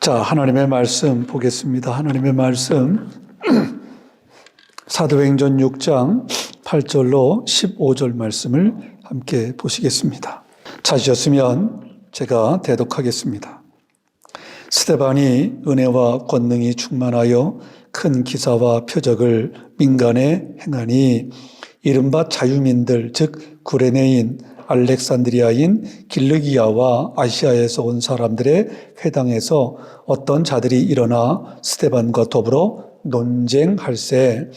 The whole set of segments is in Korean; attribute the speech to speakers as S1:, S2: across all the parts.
S1: 자, 하나님의 말씀 보겠습니다. 하나님의 말씀 사도행전 6장 8절로 15절 말씀을 함께 보시겠습니다. 찾으셨으면 제가 대독하겠습니다. 스데반이 은혜와 권능이 충만하여 큰 기사와 표적을 민간에 행하니 이른바 자유민들 즉 구레네인 알렉산드리아인 길르기아와 아시아에서 온 사람들의 회당에서 어떤 자들이 일어나 스데반과 더불어 논쟁할세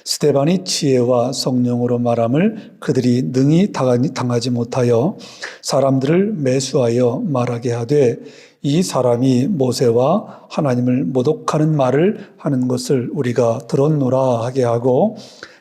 S1: 스데반이 지혜와 성령으로 말함을 그들이 능히 당하지 못하여 사람들을 매수하여 말하게 하되 이 사람이 모세와 하나님을 모독하는 말을 하는 것을 우리가 들었노라 하게 하고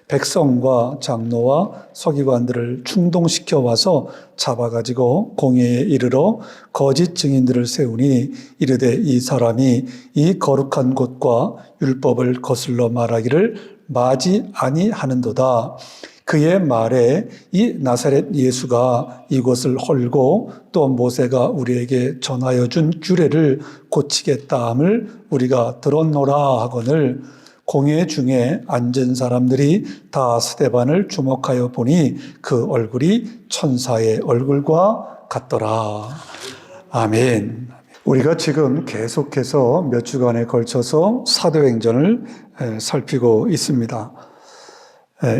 S1: 백성과 장로와 서기관들을 충동시켜 와서 잡아가지고 공회에 이르러 거짓 증인들을 세우니 이르되 이 사람이 이 거룩한 곳과 율법을 거슬러 말하기를 마지 아니하는도다. 그의 말에 이 나사렛 예수가 이곳을 헐고 또 모세가 우리에게 전하여 준 규례를 고치겠다 함을 우리가 들었노라 하거늘 공회 중에 앉은 사람들이 다 스데반을 주목하여 보니 그 얼굴이 천사의 얼굴과 같더라. 아멘. 우리가 지금 계속해서 몇 주간에 걸쳐서 사도행전을 살피고 있습니다.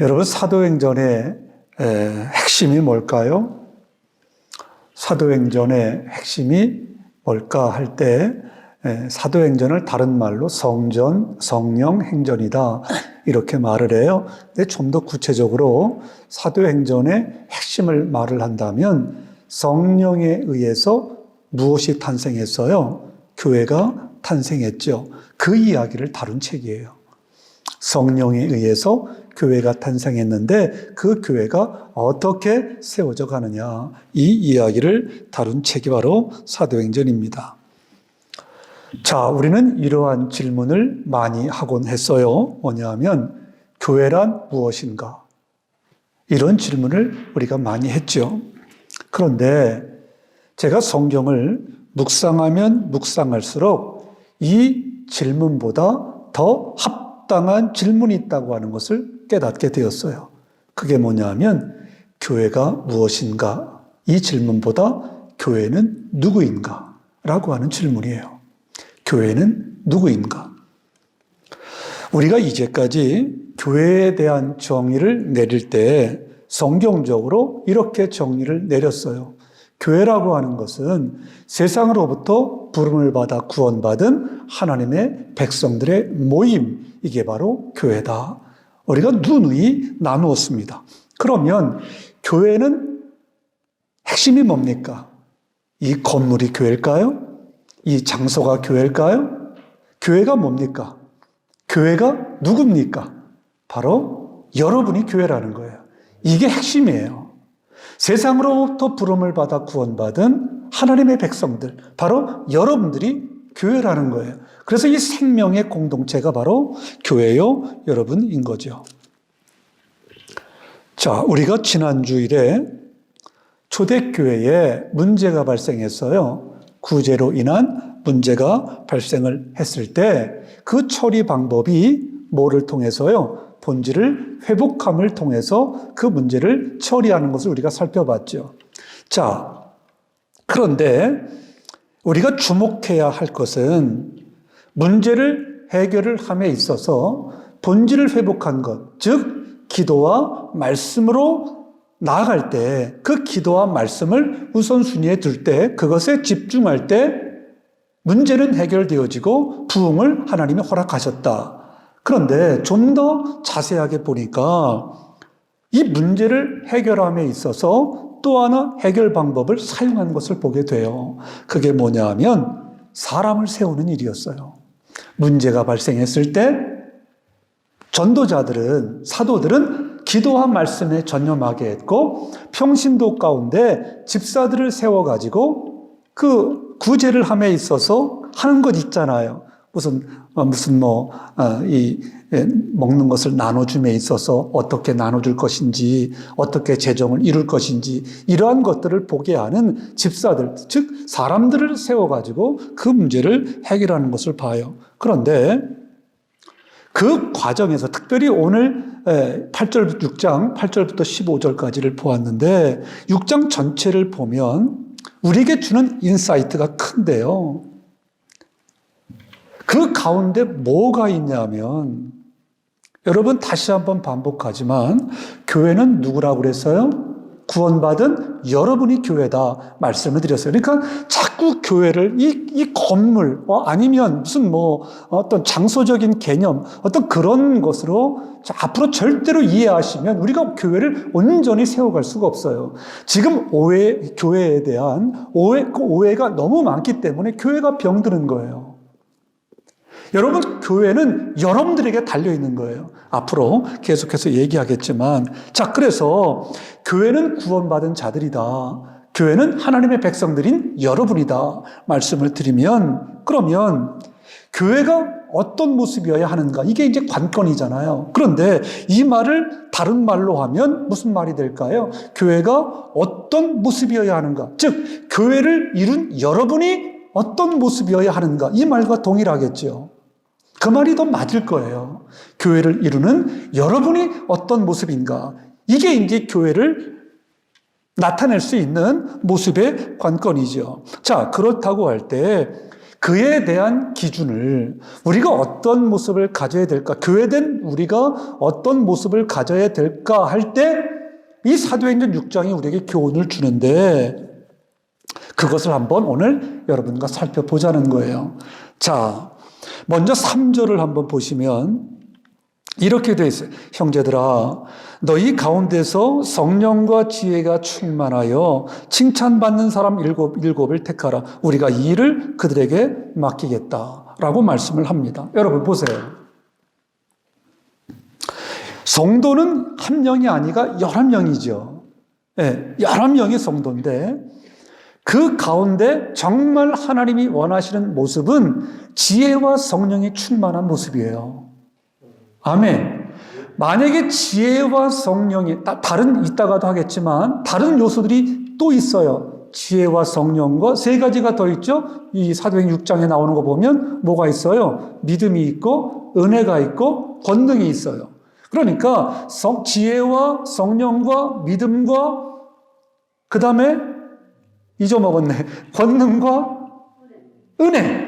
S1: 여러분, 사도행전의 핵심이 뭘까요? 사도행전의 핵심이 뭘까 할 때 사도행전을 다른 말로 성전, 성령, 행전이다 이렇게 말을 해요. 근데 좀 더 구체적으로 사도행전의 핵심을 말을 한다면 성령에 의해서 무엇이 탄생했어요? 교회가 탄생했죠. 그 이야기를 다룬 책이에요. 성령에 의해서 교회가 탄생했는데 그 교회가 어떻게 세워져 가느냐, 이 이야기를 다룬 책이 바로 사도행전입니다. 자, 우리는 이러한 질문을 많이 하곤 했어요. 뭐냐 하면 교회란 무엇인가? 이런 질문을 우리가 많이 했죠. 그런데 제가 성경을 묵상하면 묵상할수록 이 질문보다 더 합당한 질문이 있다고 하는 것을 깨닫게 되었어요. 그게 뭐냐 하면 교회가 무엇인가? 이 질문보다 교회는 누구인가? 라고 하는 질문이에요. 교회는 누구인가? 우리가 이제까지 교회에 대한 정의를 내릴 때 성경적으로 이렇게 정의를 내렸어요. 교회라고 하는 것은 세상으로부터 부름을 받아 구원받은 하나님의 백성들의 모임, 이게 바로 교회다. 우리가 누누이 나누었습니다. 그러면 교회는 핵심이 뭡니까? 이 건물이 교회일까요? 이 장소가 교회일까요? 교회가 뭡니까? 교회가 누굽니까? 바로 여러분이 교회라는 거예요. 이게 핵심이에요. 세상으로부터 부름을 받아 구원받은 하나님의 백성들, 바로 여러분들이 교회라는 거예요. 그래서 이 생명의 공동체가 바로 교회요, 여러분인 거죠. 자, 우리가 지난 주일에 초대교회에 문제가 발생했어요. 구제로 인한 문제가 발생을 했을 때 그 처리 방법이 뭐를 통해서요? 본질을 회복함을 통해서 그 문제를 처리하는 것을 우리가 살펴봤죠. 자, 그런데 우리가 주목해야 할 것은 문제를 해결을 함에 있어서 본질을 회복한 것, 즉 기도와 말씀으로 나아갈 때 그 기도와 말씀을 우선순위에 둘 때 그것에 집중할 때 문제는 해결되어지고 부흥을 하나님이 허락하셨다. 그런데 좀 더 자세하게 보니까 이 문제를 해결함에 있어서 또 하나 해결 방법을 사용한 것을 보게 돼요. 그게 뭐냐 하면 사람을 세우는 일이었어요. 문제가 발생했을 때 전도자들은, 사도들은 기도와 말씀에 전념하게 했고 평신도 가운데 집사들을 세워가지고 그 구제를 함에 있어서 하는 것 있잖아요. 먹는 것을 나눠줌에 있어서 어떻게 나눠줄 것인지, 어떻게 재정을 이룰 것인지, 이러한 것들을 보게 하는 집사들, 즉, 사람들을 세워가지고 그 문제를 해결하는 것을 봐요. 그런데 그 과정에서 특별히 오늘 6장 8절부터 15절까지를 보았는데 6장 전체를 보면 우리에게 주는 인사이트가 큰데요. 그 가운데 뭐가 있냐면 여러분 다시 한번 반복하지만 교회는 누구라고 그랬어요? 구원받은 여러분이 교회다 말씀을 드렸어요. 그러니까 자꾸 교회를 이 건물 아니면 무슨 어떤 장소적인 개념 어떤 그런 것으로 앞으로 절대로 이해하시면 우리가 교회를 온전히 세워갈 수가 없어요. 지금 교회에 대한 그 오해가 너무 많기 때문에 교회가 병드는 거예요. 여러분, 교회는 여러분들에게 달려있는 거예요. 앞으로 계속해서 얘기하겠지만. 자, 그래서 교회는 구원받은 자들이다. 교회는 하나님의 백성들인 여러분이다. 말씀을 드리면, 그러면 교회가 어떤 모습이어야 하는가? 이게 이제 관건이잖아요. 그런데 이 말을 다른 말로 하면 무슨 말이 될까요? 교회가 어떤 모습이어야 하는가? 즉, 교회를 이룬 여러분이 어떤 모습이어야 하는가? 이 말과 동일하겠죠. 그 말이 더 맞을 거예요. 교회를 이루는 여러분이 어떤 모습인가? 이게 이제 교회를 나타낼 수 있는 모습의 관건이죠. 자, 그렇다고 할 때 그에 대한 기준을 우리가 어떤 모습을 가져야 될까? 교회된 우리가 어떤 모습을 가져야 될까 할 때 이 사도행전 6장이 우리에게 교훈을 주는데 그것을 한번 오늘 여러분과 살펴보자는 거예요. 자, 먼저 3절을 한번 보시면 이렇게 되어 있어요. 형제들아, 너희 가운데서 성령과 지혜가 충만하여 칭찬받는 사람 일곱을 택하라. 우리가 이 일을 그들에게 맡기겠다라고 말씀을 합니다. 여러분 보세요. 성도는 한 명이 아니라 11명이죠. 네, 11명이 성도인데 그 가운데 정말 하나님이 원하시는 모습은 지혜와 성령이 충만한 모습이에요. 아멘. 만약에 지혜와 성령이 이따가도 하겠지만 다른 요소들이 또 있어요. 지혜와 성령과 세 가지가 더 있죠. 이 사도행 6장에 나오는 거 보면 뭐가 있어요? 믿음이 있고 은혜가 있고 권능이 있어요. 그러니까 지혜와 성령과 믿음과 그 다음에 잊어먹었네. 권능과 은혜.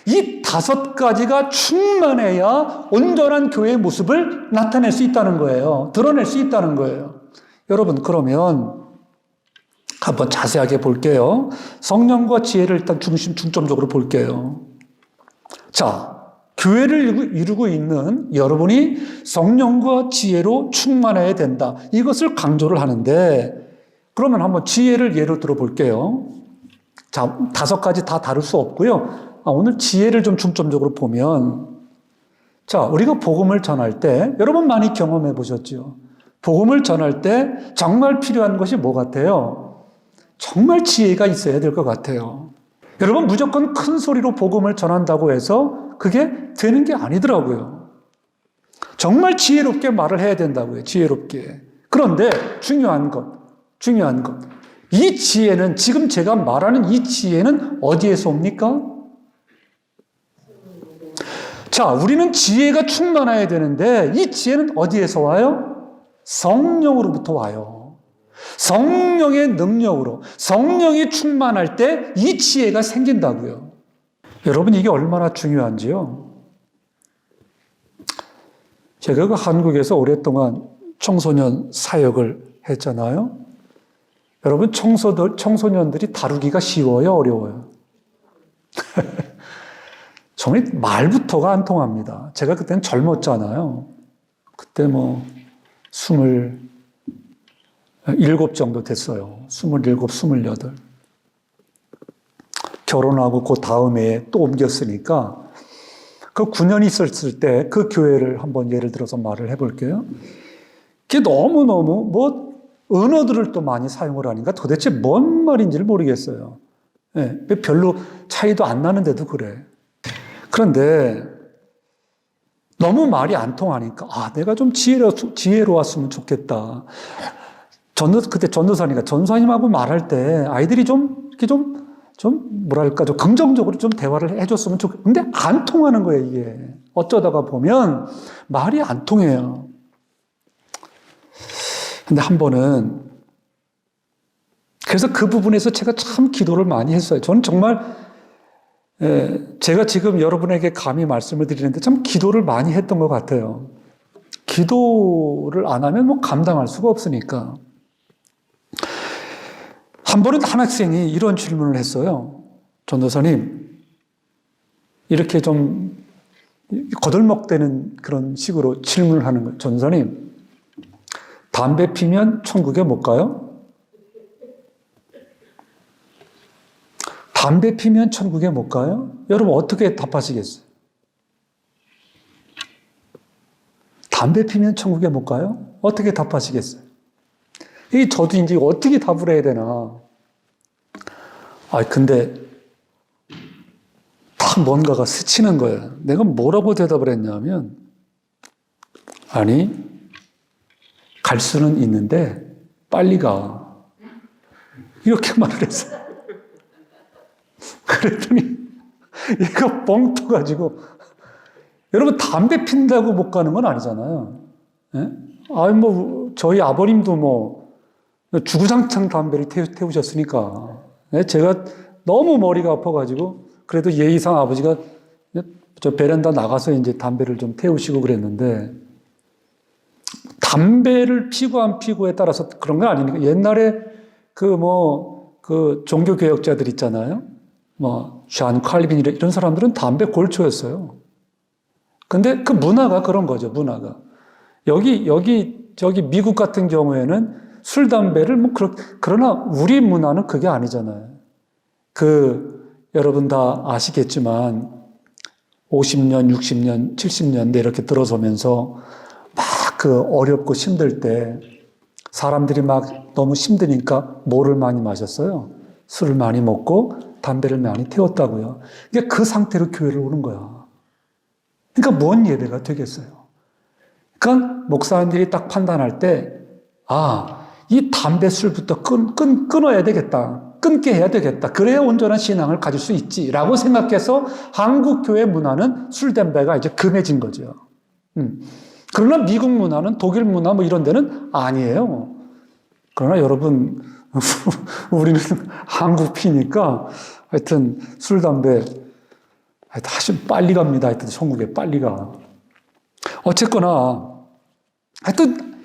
S1: 이 5가지가 충만해야 온전한 교회의 모습을 나타낼 수 있다는 거예요. 드러낼 수 있다는 거예요. 여러분, 그러면 한번 자세하게 볼게요. 성령과 지혜를 일단 중점적으로 볼게요. 자, 교회를 이루고 있는 여러분이 성령과 지혜로 충만해야 된다. 이것을 강조를 하는데 그러면 한번 지혜를 예로 들어볼게요. 자, 5가지 다 다룰 수 없고요. 오늘 지혜를 좀 중점적으로 보면 자, 우리가 복음을 전할 때 여러분 많이 경험해 보셨죠? 복음을 전할 때 정말 필요한 것이 뭐 같아요? 정말 지혜가 있어야 될 것 같아요. 여러분 무조건 큰 소리로 복음을 전한다고 해서 그게 되는 게 아니더라고요. 정말 지혜롭게 말을 해야 된다고요. 지혜롭게. 그런데 중요한 것. 이 지혜는 지금 제가 말하는 이 지혜는 어디에서 옵니까? 자, 우리는 지혜가 충만해야 되는데 이 지혜는 어디에서 와요? 성령으로부터 와요. 성령의 능력으로 성령이 충만할 때 이 지혜가 생긴다고요. 여러분 이게 얼마나 중요한지요. 제가 한국에서 오랫동안 청소년 사역을 했잖아요. 여러분 청소년들이 다루기가 쉬워요, 어려워요? 정말 말부터가 안 통합니다. 제가 그때는 젊었잖아요. 그때 27 정도 됐어요. 27, 28. 결혼하고 그 다음에 또 옮겼으니까 그 9년 있었을 때 그 교회를 한번 예를 들어서 말을 해볼게요. 그게 너무너무 언어들을 또 많이 사용을 하니까 도대체 뭔 말인지를 모르겠어요. 네, 별로 차이도 안 나는데도 그래. 그런데 너무 말이 안 통하니까, 내가 좀 지혜로웠으면 좋겠다. 그때 전도사니까 전도사님하고 말할 때 아이들이 이렇게 뭐랄까, 좀 긍정적으로 좀 대화를 해줬으면 좋겠다. 근데 안 통하는 거예요, 이게. 어쩌다가 보면 말이 안 통해요. 근데 한 번은, 그래서 그 부분에서 제가 참 기도를 많이 했어요. 저는 정말, 제가 지금 여러분에게 감히 말씀을 드리는데 참 기도를 많이 했던 것 같아요. 기도를 안 하면 뭐 감당할 수가 없으니까. 한 번은 한 학생이 이런 질문을 했어요. 전도사님, 이렇게 좀 거들먹대는 그런 식으로 질문을 하는 거예요. 전도사님, 담배 피면 천국에 못 가요? 담배 피면 천국에 못 가요? 여러분 어떻게 답하시겠어요? 담배 피면 천국에 못 가요? 어떻게 답하시겠어요? 저도 이제 어떻게 답을 해야 되나. 근데 딱 뭔가가 스치는 거예요. 내가 뭐라고 대답을 했냐면, 갈 수는 있는데 빨리 가. 이렇게 말을 했어요. 그랬더니 얘가 뻥 터가지고, 여러분 담배 핀다고 못 가는 건 아니잖아요. 예? 저희 아버님도 주구장창 담배를 태우셨으니까. 제가 너무 머리가 아파가지고, 그래도 예의상 아버지가 저 베란다 나가서 이제 담배를 좀 태우시고 그랬는데, 담배를 피고 안 피고에 따라서 그런 건 아니니까. 옛날에 그 종교개혁자들 있잖아요. 쟈 칼빈 이런 사람들은 담배 골초였어요. 근데 그 문화가 그런 거죠, 문화가. 저기 미국 같은 경우에는 술, 담배를 그러나 우리 문화는 그게 아니잖아요. 여러분 다 아시겠지만 50년, 60년, 70년대 이렇게 들어서면서 어렵고 힘들 때 사람들이 너무 힘드니까 뭐를 많이 마셨어요? 술을 많이 먹고 담배를 많이 태웠다고요. 그러니까 그 상태로 교회를 오는 거야. 그러니까 뭔 예배가 되겠어요? 그러니까 목사님들이 딱 판단할 때, 이 담배 술부터 끊어야 되겠다. 끊게 해야 되겠다. 그래야 온전한 신앙을 가질 수 있지라고 생각해서 한국 교회 문화는 술, 담배가 이제 금해진 거죠. 그러나 미국 문화는, 독일 문화 이런 데는 아니에요. 그러나 여러분, 우리는 한국 피니까 하여튼 술, 담배 하여튼 빨리 갑니다. 하여튼 천국에 빨리 가. 어쨌거나 하여튼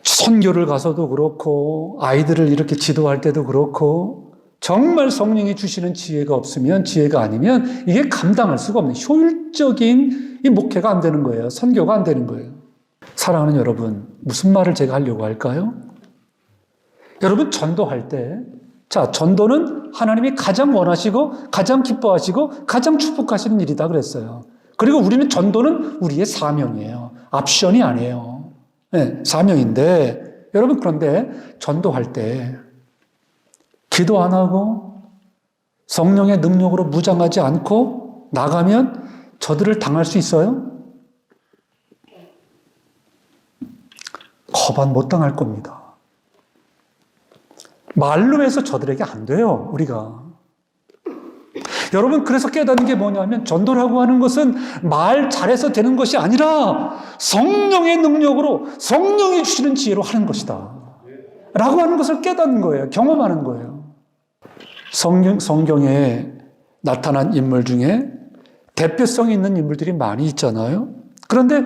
S1: 선교를 가서도 그렇고 아이들을 이렇게 지도할 때도 그렇고 정말 성령이 주시는 지혜가 없으면, 지혜가 아니면 이게 감당할 수가 없는 효율적인 이 목회가 안 되는 거예요. 선교가 안 되는 거예요. 사랑하는 여러분, 무슨 말을 제가 하려고 할까요? 여러분 전도할 때, 전도는 하나님이 가장 원하시고 가장 기뻐하시고 가장 축복하시는 일이다 그랬어요. 그리고 우리는 전도는 우리의 사명이에요. 옵션이 아니에요. 네, 사명인데, 여러분 그런데 전도할 때 기도 안 하고 성령의 능력으로 무장하지 않고 나가면 저들을 당할 수 있어요? 거반 못 당할 겁니다. 말로 해서 저들에게 안 돼요, 우리가. 여러분, 그래서 깨닫는 게 뭐냐면, 전도라고 하는 것은 말 잘해서 되는 것이 아니라 성령의 능력으로, 성령이 주시는 지혜로 하는 것이다 라고 하는 것을 깨닫는 거예요. 경험하는 거예요. 성경에 나타난 인물 중에 대표성 있는 인물들이 많이 있잖아요. 그런데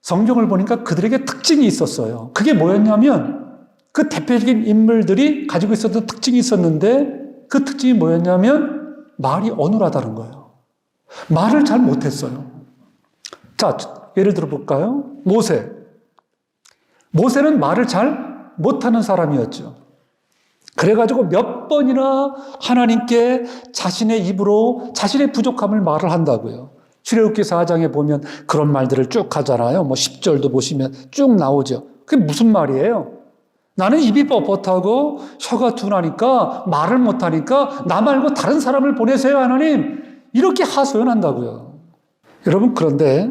S1: 성경을 보니까 그들에게 특징이 있었어요. 그게 뭐였냐면, 그 대표적인 인물들이 가지고 있었던 특징이 있었는데, 그 특징이 뭐였냐면 말이 어눌하다는 거예요. 말을 잘 못했어요. 예를 들어 볼까요? 모세는 말을 잘 못하는 사람이었죠. 그래가지고 몇 번이나 하나님께 자신의 입으로 자신의 부족함을 말을 한다고요. 출애굽기 4장에 보면 그런 말들을 쭉 하잖아요. 10절도 보시면 쭉 나오죠. 그게 무슨 말이에요? 나는 입이 뻣뻣하고 혀가 둔하니까 말을 못하니까 나 말고 다른 사람을 보내세요, 하나님. 이렇게 하소연한다고요. 여러분, 그런데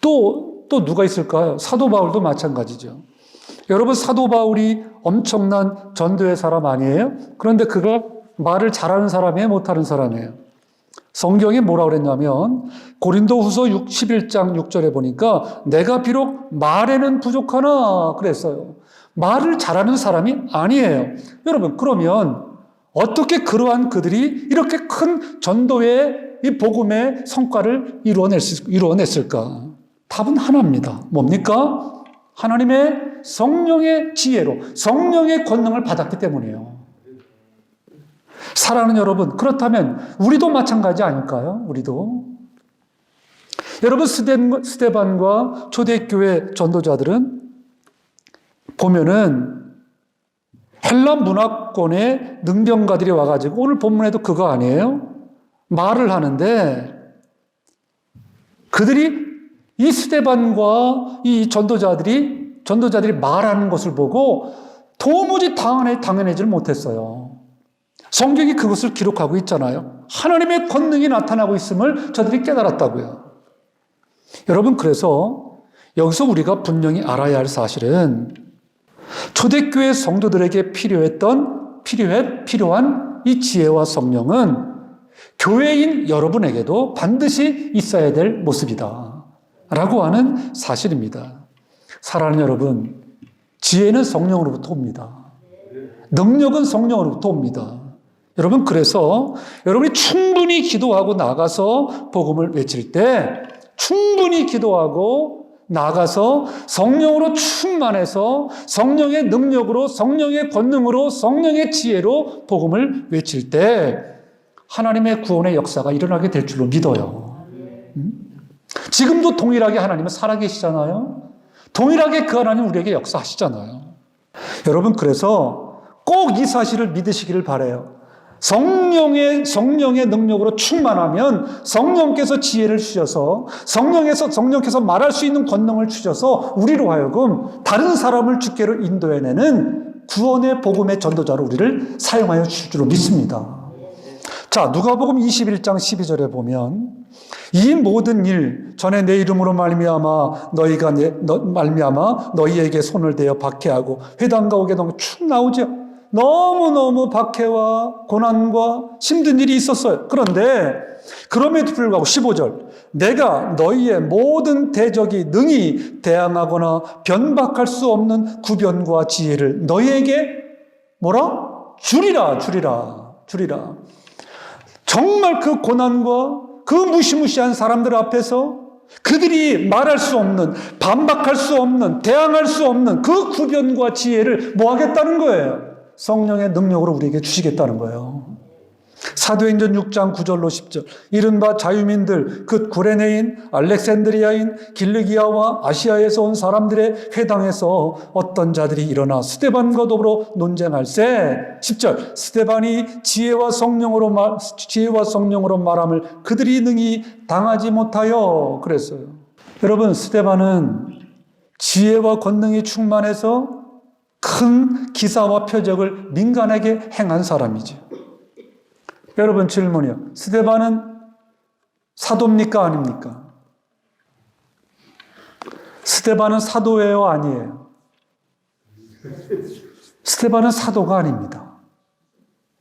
S1: 또 누가 있을까요? 사도 바울도 마찬가지죠. 여러분, 사도 바울이 엄청난 전도의 사람 아니에요? 그런데 그가 말을 잘하는 사람이에요? 못하는 사람이에요? 성경이 뭐라 그랬냐면 고린도후서 11장 6절에 보니까 내가 비록 말에는 부족하나 그랬어요. 말을 잘하는 사람이 아니에요. 여러분, 그러면 어떻게 그러한 그들이 이렇게 큰 전도의 이 복음의 성과를 이루어냈을까? 답은 하나입니다. 뭡니까? 하나님의 성령의 지혜로, 성령의 권능을 받았기 때문이에요. 사랑하는 여러분, 그렇다면 우리도 마찬가지 아닐까요? 우리도. 여러분, 스데반과 초대교회 전도자들은 보면은 헬라 문화권의 능병가들이 와가지고, 오늘 본문에도 그거 아니에요? 말을 하는데 그들이 이 스데반과 이 전도자들이 말하는 것을 보고 도무지 당연해지를 못했어요. 성경이 그것을 기록하고 있잖아요. 하나님의 권능이 나타나고 있음을 저들이 깨달았다고요. 여러분, 그래서 여기서 우리가 분명히 알아야 할 사실은 초대교회 성도들에게 필요한 이 지혜와 성령은 교회인 여러분에게도 반드시 있어야 될 모습이다 라고 하는 사실입니다. 사랑하는 여러분, 지혜는 성령으로부터 옵니다. 능력은 성령으로부터 옵니다. 여러분, 그래서 여러분이 충분히 기도하고 나가서 복음을 외칠 때, 충분히 기도하고 나가서 성령으로 충만해서 성령의 능력으로, 성령의 권능으로, 성령의 지혜로 복음을 외칠 때 하나님의 구원의 역사가 일어나게 될 줄로 믿어요. 지금도 동일하게 하나님은 살아계시잖아요. 동일하게 그 하나님 우리에게 역사하시잖아요. 여러분, 그래서 꼭 이 사실을 믿으시기를 바라요. 성령의 능력으로 충만하면 성령께서 지혜를 주셔서 성령께서 말할 수 있는 권능을 주셔서 우리로 하여금 다른 사람을 주께로 인도해내는 구원의 복음의 전도자로 우리를 사용하여 주실 줄로 믿습니다. 자, 누가복음 21장 12절에 보면 이 모든 일 전에 내 이름으로 말미암아 너희에게 손을 대어 박해하고 회당과 옥에 넣은 쭉 나오죠. 너무너무 박해와 고난과 힘든 일이 있었어요. 그런데 그럼에도 불구하고 15절 내가 너희의 모든 대적이 능히 대항하거나 변박할 수 없는 구변과 지혜를 너희에게 뭐라? 주리라. 정말 그 고난과 그 무시무시한 사람들 앞에서 그들이 말할 수 없는, 반박할 수 없는, 대항할 수 없는 그 구변과 지혜를 뭐 하겠다는 거예요? 성령의 능력으로 우리에게 주시겠다는 거예요. 사도행전 6장 9절로 10절 이른바 자유민들 그 구레네인, 알렉산드리아인, 길르기아와 아시아에서 온 사람들의 회당에서 어떤 자들이 일어나 스데반과 더불어 논쟁할세 10절 스데반이 지혜와 성령으로 말함을 그들이 능히 당하지 못하여 그랬어요. 여러분, 스데반은 지혜와 권능이 충만해서 큰 기사와 표적을 민간에게 행한 사람이죠. 여러분, 질문이요. 스데반은 사도입니까? 아닙니까? 스데반은 사도예요? 아니에요? 스데반은 사도가 아닙니다.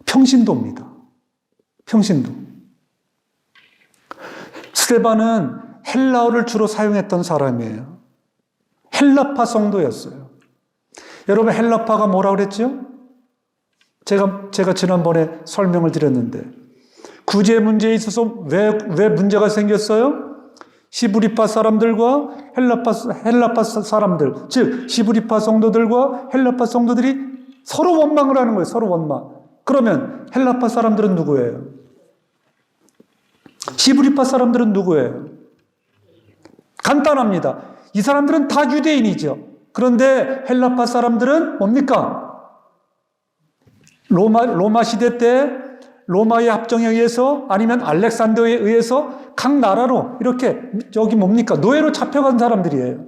S1: 평신도입니다. 평신도. 스데반은 헬라어를 주로 사용했던 사람이에요. 헬라파 성도였어요. 여러분, 헬라파가 뭐라고 그랬죠? 제가 지난번에 설명을 드렸는데 구제 문제에 있어서 왜 문제가 생겼어요? 히브리파 사람들과 헬라파 사람들, 즉 히브리파 성도들과 헬라파 성도들이 서로 원망을 하는 거예요. 서로 원망. 그러면 헬라파 사람들은 누구예요? 히브리파 사람들은 누구예요? 간단합니다. 이 사람들은 다 유대인이죠. 그런데 헬라파 사람들은 뭡니까? 로마 시대 때 로마의 합정에 의해서 아니면 알렉산더에 의해서 각 나라로 이렇게 여기 뭡니까? 노예로 잡혀간 사람들이에요.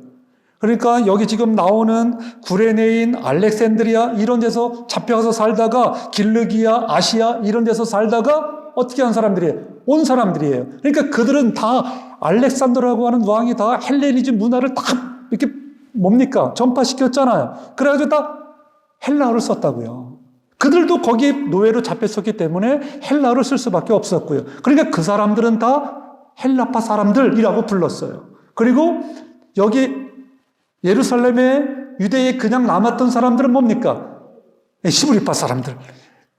S1: 그러니까 여기 지금 나오는 구레네인, 알렉산드리아 이런 데서 잡혀가서 살다가 길르기아, 아시아 이런 데서 살다가 어떻게 한 사람들이에요? 온 사람들이에요. 그러니까 그들은 다 알렉산더라고 하는 왕이 다 헬레니즘 문화를 다 이렇게 뭡니까? 전파시켰잖아요. 그래가지고 다 헬라어를 썼다고요. 그들도 거기에 노예로 잡혔었기 때문에 헬라어를 쓸 수밖에 없었고요. 그러니까 그 사람들은 다 헬라파 사람들이라고 불렀어요. 그리고 여기 예루살렘에 유대에 그냥 남았던 사람들은 뭡니까? 시브리파 사람들.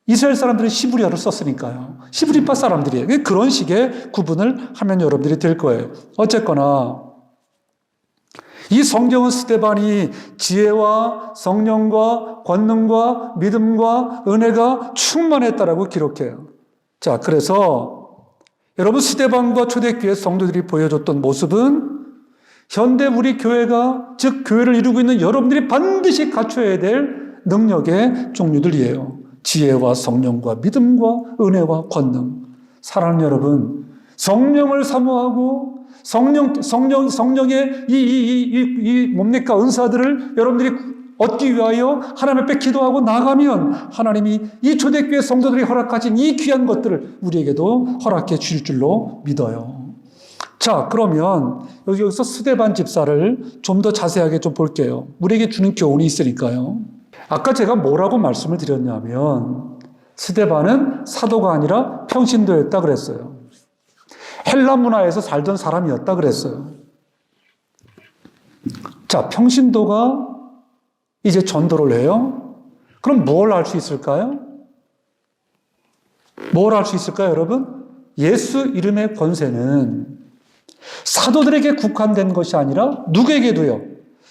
S1: 이스라엘 사람들은 시브리아를 썼으니까요. 시브리파 사람들이에요. 그런 식의 구분을 하면 여러분들이 될 거예요. 어쨌거나 이 성경은 스데반이 지혜와 성령과 권능과 믿음과 은혜가 충만했다라고 기록해요. 자, 그래서 여러분 스데반과 초대교회 성도들이 보여줬던 모습은 현대 우리 교회가, 즉 교회를 이루고 있는 여러분들이 반드시 갖춰야 될 능력의 종류들이에요. 지혜와 성령과 믿음과 은혜와 권능. 사랑하는 여러분, 성령을 사모하고 성령의 뭡니까? 은사들을 여러분들이 얻기 위하여 하나님 앞에 기도하고 나가면 하나님이 이 초대교회 성도들이 허락하신 이 귀한 것들을 우리에게도 허락해 주실 줄로 믿어요. 자, 그러면 여기서 스데반 집사를 좀 더 자세하게 좀 볼게요. 우리에게 주는 교훈이 있으니까요. 아까 제가 뭐라고 말씀을 드렸냐면 스데반은 사도가 아니라 평신도였다 그랬어요. 헬라 문화에서 살던 사람이었다 그랬어요. 자, 평신도가 이제 전도를 해요. 그럼 뭘 할 수 있을까요? 뭘 할 수 있을까요, 여러분? 예수 이름의 권세는 사도들에게 국한된 것이 아니라 누구에게도요?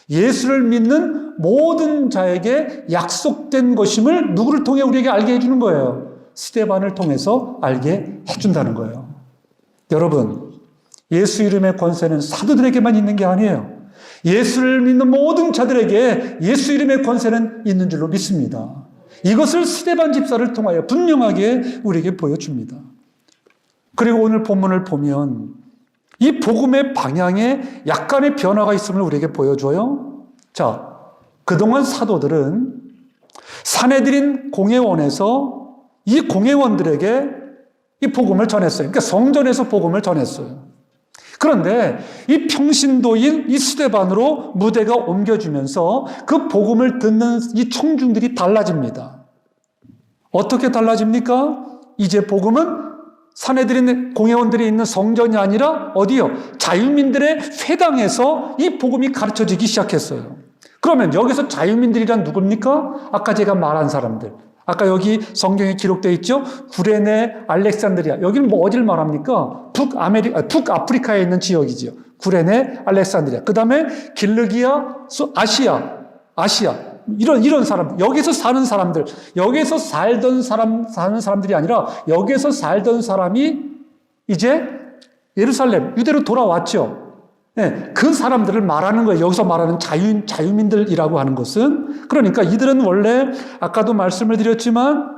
S1: 예수를 믿는 모든 자에게 약속된 것임을 누구를 통해 우리에게 알게 해주는 거예요? 스데반을 통해서 알게 해준다는 거예요. 여러분, 예수 이름의 권세는 사도들에게만 있는 게 아니에요. 예수를 믿는 모든 자들에게 예수 이름의 권세는 있는 줄로 믿습니다. 이것을 스데반 집사를 통하여 분명하게 우리에게 보여줍니다. 그리고 오늘 본문을 보면 이 복음의 방향에 약간의 변화가 있음을 우리에게 보여줘요. 자, 그동안 사도들은 산헤드린 공회원에서 이 공회원들에게 이 복음을 전했어요. 그러니까 성전에서 복음을 전했어요. 그런데 이 평신도인 이 스데반으로 무대가 옮겨지면서 그 복음을 듣는 이 청중들이 달라집니다. 어떻게 달라집니까? 이제 복음은 산헤드린 공회원들이 있는 성전이 아니라 어디요? 자유민들의 회당에서 이 복음이 가르쳐지기 시작했어요. 그러면 여기서 자유민들이란 누굽니까? 아까 제가 말한 사람들. 아까 여기 성경에 기록되어 있죠? 구레네, 알렉산드리아. 여기는 뭐 어디를 말합니까? 북아프리카에 있는 지역이지요. 구레네, 알렉산드리아. 그 다음에 길르기아, 아시아. 이런 사람, 여기서 사는 사람들, 여기서 사는 사람들이 아니라 여기서 살던 사람이 이제 예루살렘, 유대로 돌아왔죠. 네, 그 사람들을 말하는 거예요. 여기서 말하는 자유민들이라고 하는 것은. 그러니까 이들은 원래 아까도 말씀을 드렸지만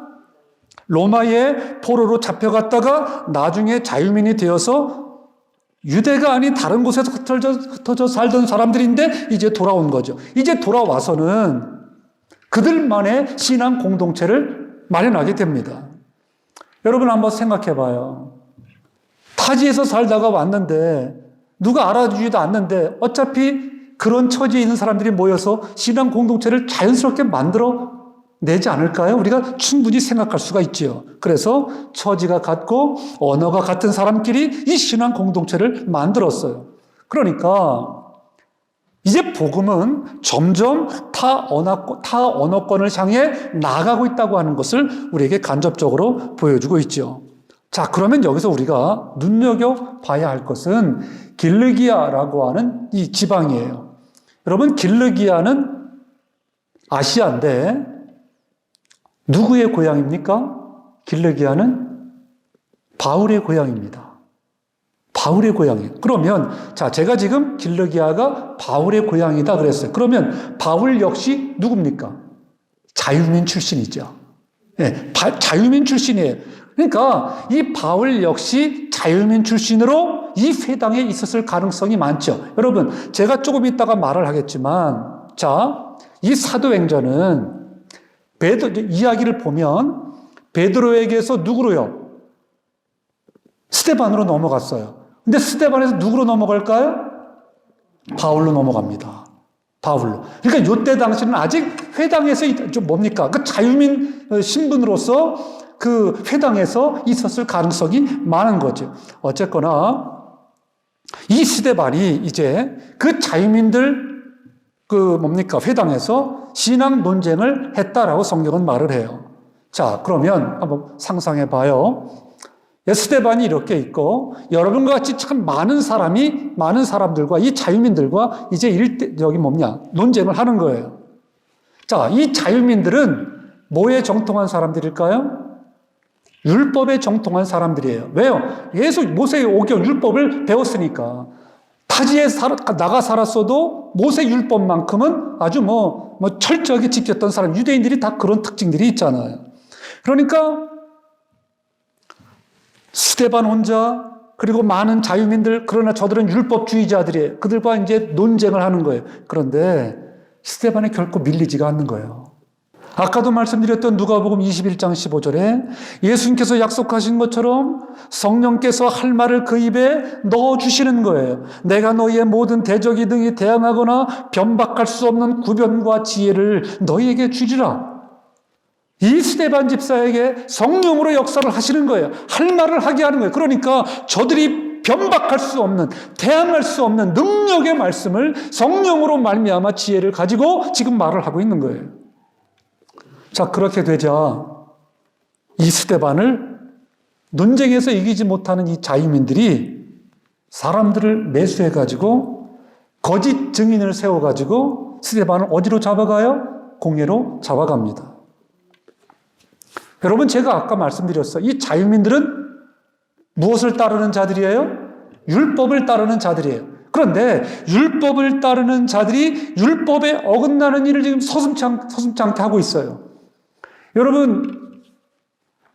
S1: 로마의 포로로 잡혀갔다가 나중에 자유민이 되어서 유대가 아닌 다른 곳에서 흩어져 살던 사람들인데 이제 돌아온 거죠. 이제 돌아와서는 그들만의 신앙 공동체를 마련하게 됩니다. 여러분 한번 생각해 봐요. 타지에서 살다가 왔는데 누가 알아주지도 않는데 어차피 그런 처지에 있는 사람들이 모여서 신앙 공동체를 자연스럽게 만들어 내지 않을까요? 우리가 충분히 생각할 수가 있지요. 그래서 처지가 같고 언어가 같은 사람끼리 이 신앙 공동체를 만들었어요. 그러니까 이제 복음은 점점 타 언어권을 향해 나아가고 있다고 하는 것을 우리에게 간접적으로 보여주고 있죠. 자, 그러면 여기서 우리가 눈여겨봐야 할 것은 길르기아라고 하는 이 지방이에요. 여러분, 길르기아는 아시아인데 누구의 고향입니까? 길르기아는 바울의 고향입니다. 바울의 고향이에요. 그러면 자, 제가 지금 길르기아가 바울의 고향이다 그랬어요. 그러면 바울 역시 누굽니까? 자유민 출신이죠. 네, 자유민 출신이에요. 그러니까 이 바울 역시 자유민 출신으로 이 회당에 있었을 가능성이 많죠. 여러분, 제가 조금 이따가 말을 하겠지만, 자, 이 사도행전은, 이야기를 보면, 베드로에게서 누구로요? 스데반으로 넘어갔어요. 근데 스데반에서 누구로 넘어갈까요? 바울로 넘어갑니다. 바울로. 그러니까 이때 당시는 아직 회당에서 좀 뭡니까? 그 자유민 신분으로서 그 회당에서 있었을 가능성이 많은 거죠. 어쨌거나 이 스데반이 이제 그 자유민들 그 뭡니까? 회당에서 신앙 논쟁을 했다라고 성경은 말을 해요. 자, 그러면 한번 상상해 봐요. 스데반이 이렇게 있고 여러분과 같이 참 많은 사람들과 이 자유민들과 이제 논쟁을 하는 거예요. 자, 이 자유민들은 뭐에 정통한 사람들일까요? 율법에 정통한 사람들이에요. 왜요? 모세의 오경 율법을 배웠으니까. 타지에 나가 살았어도 모세 율법만큼은 아주 철저하게 지켰던 사람, 유대인들이 다 그런 특징들이 있잖아요. 그러니까 스데반 혼자, 그리고 많은 자유민들, 그러나 저들은 율법주의자들이에요. 그들과 이제 논쟁을 하는 거예요. 그런데 스데반이 결코 밀리지가 않는 거예요. 아까도 말씀드렸던 누가복음 21장 15절에 예수님께서 약속하신 것처럼 성령께서 할 말을 그 입에 넣어주시는 거예요. 내가 너희의 모든 대적이 등에 대항하거나 변박할 수 없는 구변과 지혜를 너희에게 주리라. 이 스데반 집사에게 성령으로 역사를 하시는 거예요. 할 말을 하게 하는 거예요. 그러니까 저들이 변박할 수 없는, 대항할 수 없는 능력의 말씀을 성령으로 말미암아 지혜를 가지고 지금 말을 하고 있는 거예요. 자, 그렇게 되자 이 스데반을 논쟁에서 이기지 못하는 이 자유민들이 사람들을 매수해가지고 거짓 증인을 세워가지고 스데반을 어디로 잡아가요? 공회로 잡아갑니다. 여러분, 제가 아까 말씀드렸어요. 이 자유민들은 무엇을 따르는 자들이에요? 율법을 따르는 자들이에요. 그런데 율법을 따르는 자들이 율법에 어긋나는 일을 지금 서슴지 않게 하고 있어요. 여러분,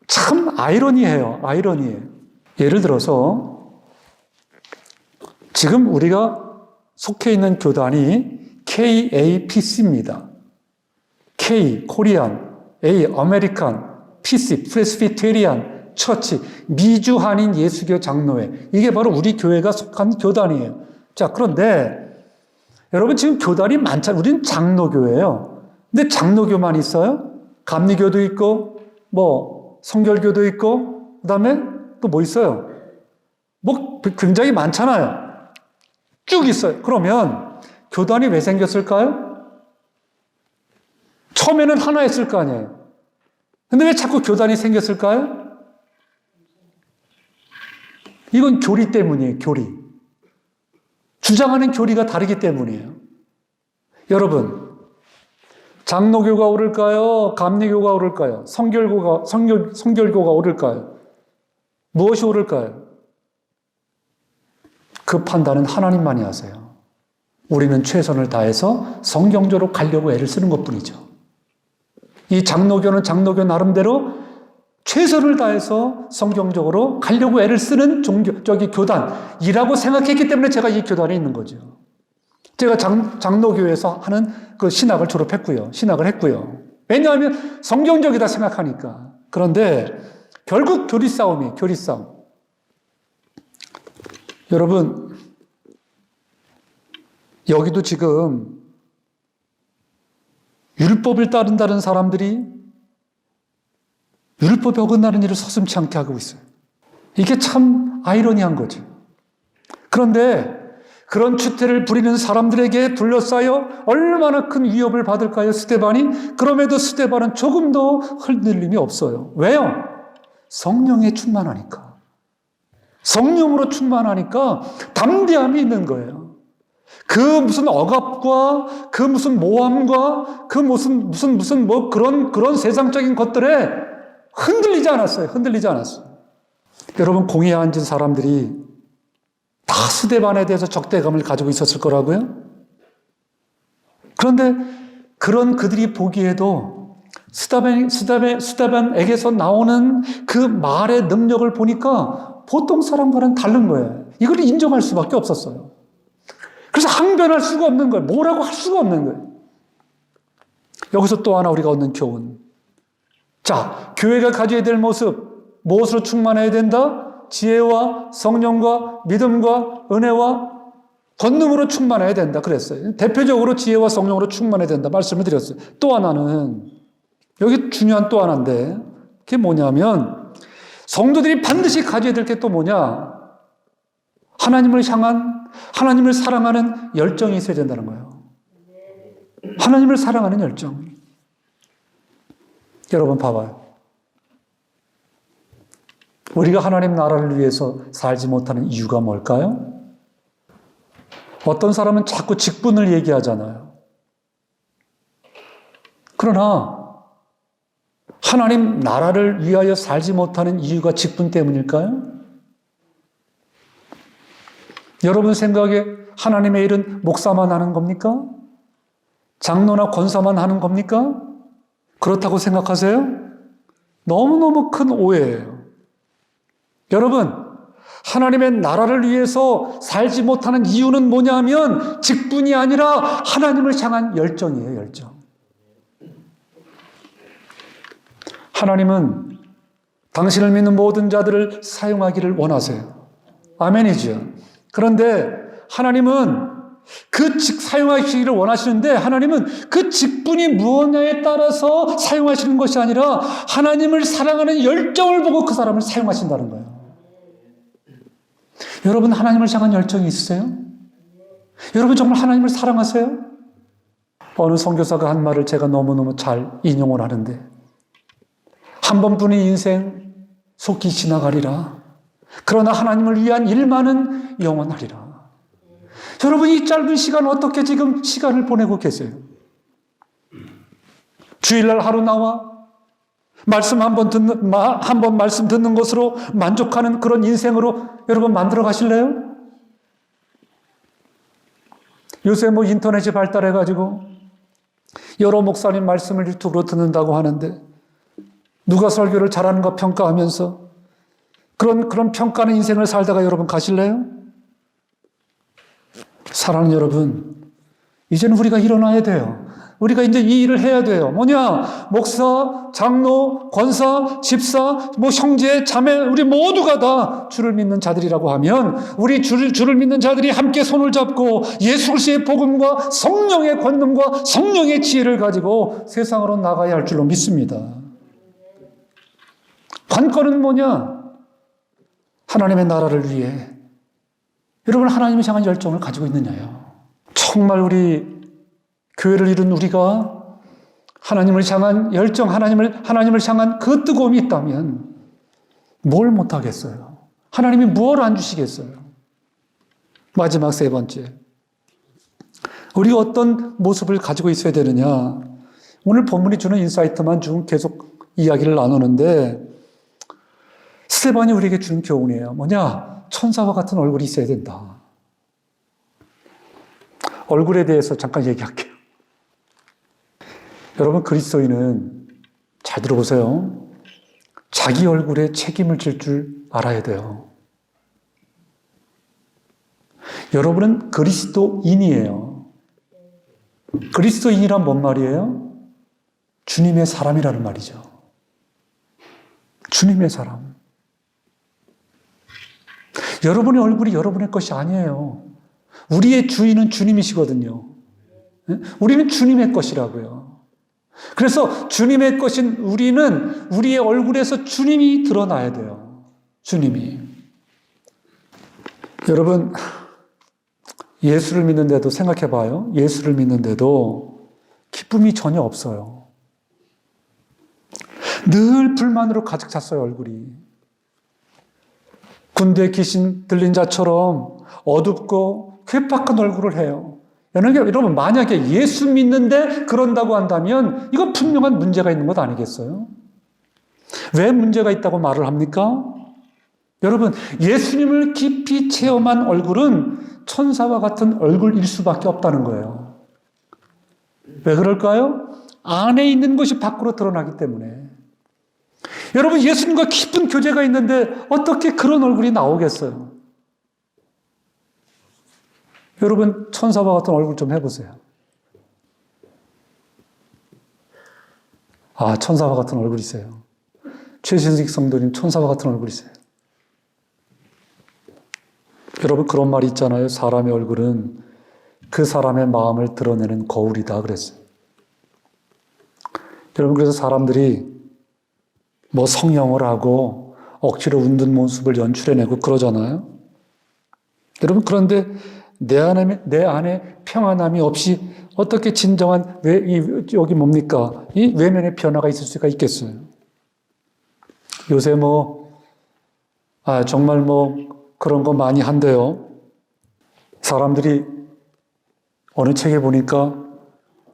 S1: 참 아이러니해요. 예를 들어서 지금 우리가 속해 있는 교단이 KAPC입니다. K, 코리안, A, 아메리칸, PC, 프레스비테리안, 처치, 미주 한인 예수교 장로회. 이게 바로 우리 교회가 속한 교단이에요. 자, 그런데 여러분 지금 교단이 많잖아요. 우리는 장로교예요. 근데 장로교만 있어요? 감리교도 있고, 성결교도 있고, 그 다음에 또 뭐 있어요? 굉장히 많잖아요. 쭉 있어요. 그러면 교단이 왜 생겼을까요? 처음에는 하나였을 거 아니에요. 근데 왜 자꾸 교단이 생겼을까요? 이건 교리 때문이에요, 교리. 주장하는 교리가 다르기 때문이에요. 여러분, 장로교가 오를까요? 감리교가 오를까요? 성결교가 오를까요? 무엇이 오를까요? 그 판단은 하나님만이 하세요. 우리는 최선을 다해서 성경적으로 가려고 애를 쓰는 것뿐이죠. 이 장로교는 장로교 나름대로 최선을 다해서 성경적으로 가려고 애를 쓰는 교단이라고 생각했기 때문에 제가 이 교단에 있는 거죠. 제가 장로교에서 하는 그 신학을 졸업했고요. 신학을 했고요. 왜냐하면 성경적이다 생각하니까. 그런데 결국 교리 싸움. 여러분, 여기도 지금 율법을 따른다는 사람들이 율법에 어긋나는 일을 서슴지 않게 하고 있어요. 이게 참 아이러니한 거죠. 그런데 그런 추태를 부리는 사람들에게 둘러싸여 얼마나 큰 위협을 받을까요, 스데반이? 그럼에도 스데반은 조금도 흔들림이 없어요. 왜요? 성령에 충만하니까. 성령으로 충만하니까 담대함이 있는 거예요. 그 무슨 억압과 그 무슨 모함과 그 무슨 그런 세상적인 것들에 흔들리지 않았어요. 여러분, 공회에 앉은 사람들이 다 스데반에 대해서 적대감을 가지고 있었을 거라고요? 그런데 그런 그들이 보기에도 스데반에게서 나오는 그 말의 능력을 보니까 보통 사람과는 다른 거예요. 이걸 인정할 수밖에 없었어요. 그래서 항변할 수가 없는 거예요. 뭐라고 할 수가 없는 거예요. 여기서 또 하나 우리가 얻는 교훈. 자, 교회가 가져야 될 모습, 무엇으로 충만해야 된다? 지혜와 성령과 믿음과 은혜와 권능으로 충만해야 된다 그랬어요. 대표적으로 지혜와 성령으로 충만해야 된다 말씀을 드렸어요. 또 하나는, 여기 중요한 또 하나인데, 그게 뭐냐면 성도들이 반드시 가져야 될 게 또 뭐냐? 하나님을 향한, 하나님을 사랑하는 열정이 있어야 된다는 거예요. 하나님을 사랑하는 열정. 여러분 봐봐요. 우리가 하나님 나라를 위해서 살지 못하는 이유가 뭘까요? 어떤 사람은 자꾸 직분을 얘기하잖아요. 그러나 하나님 나라를 위하여 살지 못하는 이유가 직분 때문일까요? 여러분 생각에 하나님의 일은 목사만 하는 겁니까? 장로나 권사만 하는 겁니까? 그렇다고 생각하세요? 너무너무 큰 오해예요. 여러분, 하나님의 나라를 위해서 살지 못하는 이유는 뭐냐면 직분이 아니라 하나님을 향한 열정이에요, 열정. 하나님은 당신을 믿는 모든 자들을 사용하기를 원하세요. 아멘이죠. 그런데 하나님은 사용하시기를 원하시는데 하나님은 그 직분이 무엇냐에 따라서 사용하시는 것이 아니라 하나님을 사랑하는 열정을 보고 그 사람을 사용하신다는 거예요. 여러분 하나님을 향한 열정이 있으세요? 여러분 정말 하나님을 사랑하세요? 어느 선교사가 한 말을 제가 너무너무 잘 인용을 하는데, 한 번뿐인 인생 속히 지나가리라. 그러나 하나님을 위한 일만은 영원하리라. 여러분 이 짧은 시간 어떻게 지금 시간을 보내고 계세요? 주일날 하루 나와 말씀 한 번 말씀 듣는 것으로 만족하는 그런 인생으로 여러분 만들어 가실래요? 요새 인터넷이 발달해가지고 여러 목사님 말씀을 유튜브로 듣는다고 하는데 누가 설교를 잘하는가 평가하면서 그런 평가하는 인생을 살다가 여러분 가실래요? 사랑하는 여러분, 이제는 우리가 일어나야 돼요. 우리가 이제 이 일을 해야 돼요. 뭐냐? 목사, 장로, 권사, 집사, 형제, 자매, 우리 모두가 다 주를 믿는 자들이라고 하면 우리 주를 믿는 자들이 함께 손을 잡고 예수 그리스도의 복음과 성령의 권능과 성령의 지혜를 가지고 세상으로 나가야 할 줄로 믿습니다. 관건은 뭐냐? 하나님의 나라를 위해 여러분 하나님을 향한 열정을 가지고 있느냐요. 정말 우리 교회를 이룬 우리가 하나님을 향한 열정, 하나님을 향한 그 뜨거움이 있다면 뭘 못하겠어요? 하나님이 무엇을 안 주시겠어요? 마지막 세 번째, 우리가 어떤 모습을 가지고 있어야 되느냐? 오늘 본문이 주는 인사이트만 좀 계속 이야기를 나누는데 스데반이 우리에게 주는 교훈이에요. 뭐냐? 천사와 같은 얼굴이 있어야 된다. 얼굴에 대해서 잠깐 얘기할게요. 여러분 그리스도인은 잘 들어보세요. 자기 얼굴에 책임을 질 줄 알아야 돼요. 여러분은 그리스도인이에요. 그리스도인이란 뭔 말이에요? 주님의 사람이라는 말이죠. 주님의 사람. 여러분의 얼굴이 여러분의 것이 아니에요. 우리의 주인은 주님이시거든요. 우리는 주님의 것이라고요. 그래서 주님의 것인 우리는 우리의 얼굴에서 주님이 드러나야 돼요. 주님이. 여러분, 예수를 믿는데도 생각해 봐요. 예수를 믿는데도 기쁨이 전혀 없어요. 늘 불만으로 가득 찼어요, 얼굴이. 군대에 귀신 들린 자처럼 어둡고 괴팍한 얼굴을 해요. 여러분, 만약에 예수 믿는데 그런다고 한다면 이건 분명한 문제가 있는 것 아니겠어요? 왜 문제가 있다고 말을 합니까? 여러분, 예수님을 깊이 체험한 얼굴은 천사와 같은 얼굴일 수밖에 없다는 거예요. 왜 그럴까요? 안에 있는 것이 밖으로 드러나기 때문에. 여러분, 예수님과 깊은 교제가 있는데 어떻게 그런 얼굴이 나오겠어요? 여러분, 천사와 같은 얼굴 좀 해보세요. 천사와 같은 얼굴이세요. 최신식 성도님 천사와 같은 얼굴이세요. 여러분 그런 말이 있잖아요. 사람의 얼굴은 그 사람의 마음을 드러내는 거울이다 그랬어요. 여러분 그래서 사람들이 뭐 성형을 하고 억지로 웃는 모습을 연출해내고 그러잖아요. 여러분 그런데 내 안에 평안함이 없이 어떻게 진정한 여기 뭡니까? 이 외면의 변화가 있을 수가 있겠어요. 요새 정말 그런 거 많이 한대요. 사람들이 어느 책에 보니까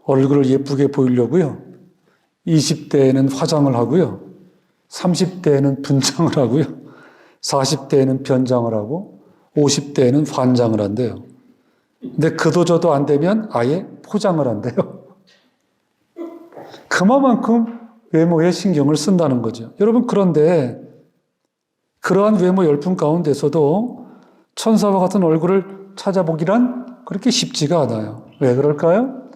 S1: 얼굴을 예쁘게 보이려고요. 20대에는 화장을 하고요. 30대에는 분장을 하고요. 40대에는 변장을 하고 50대에는 환장을 한대요. 근데 그도저도 안 되면 아예 포장을 한대요. 그만큼 외모에 신경을 쓴다는 거죠. 여러분 그런데 그러한 외모 열풍 가운데서도 천사와 같은 얼굴을 찾아보기란 그렇게 쉽지가 않아요. 왜 그럴까요?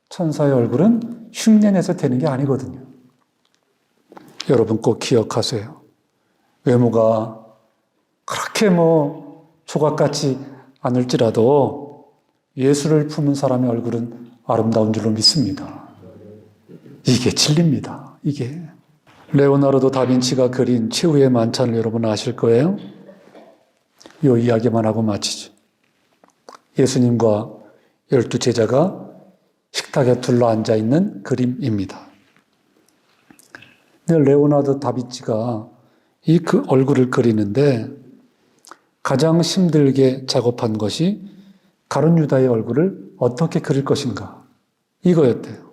S1: 천사의 얼굴은 흉내내서 되는 게 아니거든요. 여러분 꼭 기억하세요. 외모가 그렇게 조각같지 않을지라도 예수를 품은 사람의 얼굴은 아름다운 줄로 믿습니다. 이게 진리입니다. 이게. 레오나르도 다빈치가 그린 최후의 만찬을 여러분 아실 거예요. 이 이야기만 하고 마치죠. 예수님과 12제자가 식탁에 둘러앉아 있는 그림입니다. 근데 레오나르도 다빈치가 그 얼굴을 그리는데 가장 힘들게 작업한 것이 가룟 유다의 얼굴을 어떻게 그릴 것인가 이거였대요.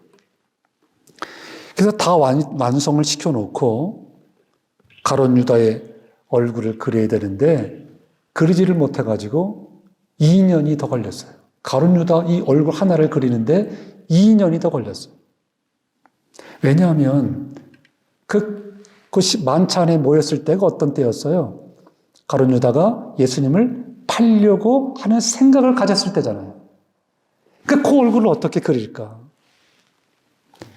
S1: 그래서 다 완성을 시켜놓고 가룟 유다의 얼굴을 그려야 되는데 그리지를 못해가지고 2년이 더 걸렸어요. 가룟 유다 이 얼굴 하나를 그리는데 2년이 더 걸렸어요. 왜냐하면 그 만찬에 모였을 때가 어떤 때였어요? 가룟 유다가 예수님을 팔려고 하는 생각을 가졌을 때잖아요. 그 얼굴을 어떻게 그릴까?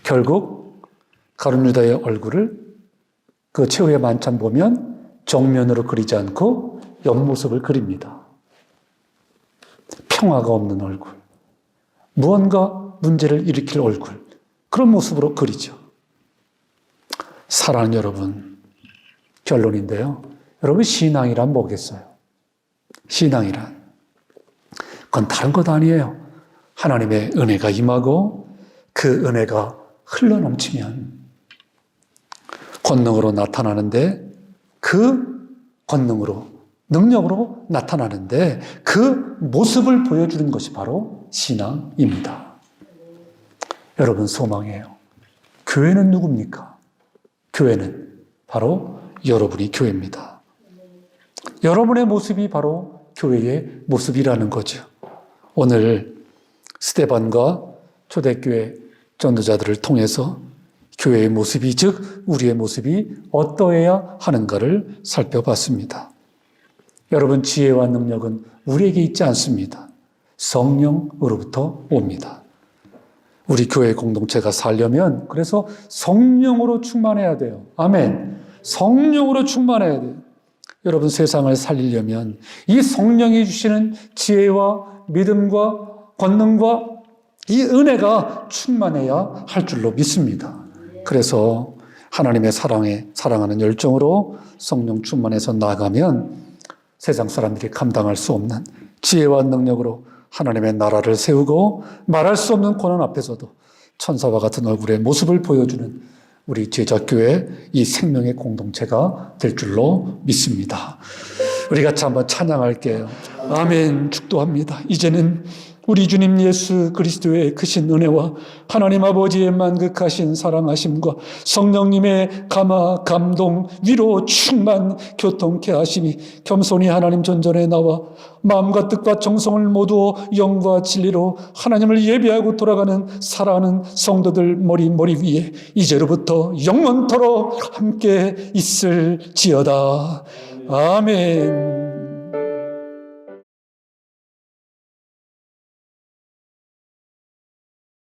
S1: 결국 가룟 유다의 얼굴을 그 최후의 만찬 보면 정면으로 그리지 않고 옆모습을 그립니다. 평화가 없는 얼굴, 무언가 문제를 일으킬 얼굴, 그런 모습으로 그리죠. 사랑하는 여러분, 결론인데요. 여러분 신앙이란 뭐겠어요? 신앙이란 그건 다른 것 아니에요. 하나님의 은혜가 임하고 그 은혜가 흘러넘치면 권능으로 나타나는데 그 권능으로 능력으로 나타나는데 그 모습을 보여주는 것이 바로 신앙입니다. 여러분 소망이에요. 교회는 누굽니까? 교회는 바로 여러분이 교회입니다. 여러분의 모습이 바로 교회의 모습이라는 거죠. 오늘 스데반과 초대교회 전도자들을 통해서 교회의 모습이 즉 우리의 모습이 어떠해야 하는가를 살펴봤습니다. 여러분 지혜와 능력은 우리에게 있지 않습니다. 성령으로부터 옵니다. 우리 교회 공동체가 살려면 그래서 성령으로 충만해야 돼요. 아멘. 성령으로 충만해야 돼요. 여러분 세상을 살리려면 이 성령이 주시는 지혜와 믿음과 권능과 이 은혜가 충만해야 할 줄로 믿습니다. 그래서 하나님의 사랑하는 열정으로 성령 충만해서 나아가면 세상 사람들이 감당할 수 없는 지혜와 능력으로 하나님의 나라를 세우고 말할 수 없는 고난 앞에서도 천사와 같은 얼굴의 모습을 보여주는 우리 제자교회 이 생명의 공동체가 될 줄로 믿습니다. 우리 같이 한번 찬양할게요. 아멘. 축도합니다. 이제는 우리 주님 예수 그리스도의 크신 은혜와 하나님 아버지의 만극하신 사랑하심과 성령님의 감화, 감동, 위로, 충만, 교통케 하심이 겸손히 하나님 전전에 나와 마음과 뜻과 정성을 모두 영과 진리로 하나님을 예배하고 돌아가는 사랑하는 성도들 머리 위에 이제로부터 영원토록 함께 있을지어다. 아멘.